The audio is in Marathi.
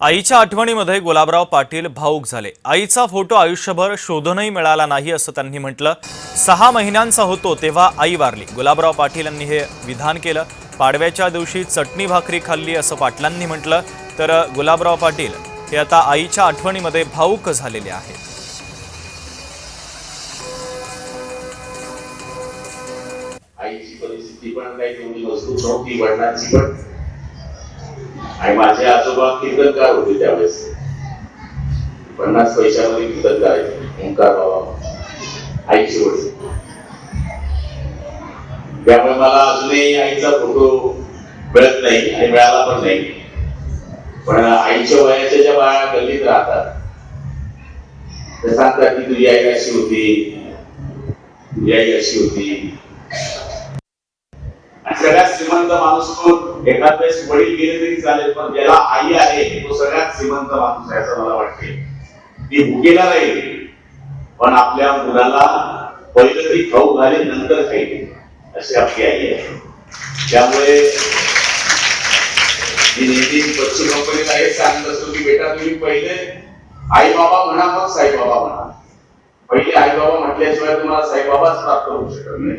आईच्या आठवणीमध्ये गुलाबराव पाटील भावुक झाले। आईचा फोटो आयुष्यभर शोधूनही मिळाला नाही असं त्यांनी म्हटलं। 6 महिन्यांचा होतो तेव्हा आई वारली। गुलाबराव पाटील यांनी हे विधान केलं। पाडव्याच्या दिवशी चटणी भाकरी खाल्ली असं पाटलांनी म्हटलं। तर गुलाबराव पाटील हे आता आईच्या आठवणीमध्ये भावुक झालेले आहेत। आईची परिस्थिती पण काही तेवढी मजबूत नव्हती, वडिलांची पण। आणि माझे आजोबा कीर्तनकार होते त्यावेळेस, 50 पैशामध्ये कीर्तनकार आहे ओंकार बाबा, आईचे वडील। त्यामुळे मला अजूनही आईचा फोटो मिळत नाही आणि मिळाला पण नाही। पण आईच्या वयाच्या ज्या बाया गल्लीत राहतात ते सांगतात की तुझी आई अशी होती, तुझी आई अशी होती। सगळ्यात श्रीमंत माणूस कोण? एखाद वेळेस वडील गेले तरी चालेल, पण ज्याला आई आहे तो सगळ्यात श्रीमंत माणूस आहे असं मला वाटते। ती भुकेला राहील पण आपल्या मुलाला पहिलं तरी खाऊ घालेल, नंतर खाईल, अशी आपली आई आहे। त्यामुळे मी नेहमी बच्चू कंपनीला हेच सांगत असतो की बेटा तुम्ही पहिले आई बाबा म्हणा, मग साईबाबा म्हणा। पहिले आई बाबा म्हटल्याशिवाय तुम्हाला साईबाबाच प्राप्त होऊ शकत नाही।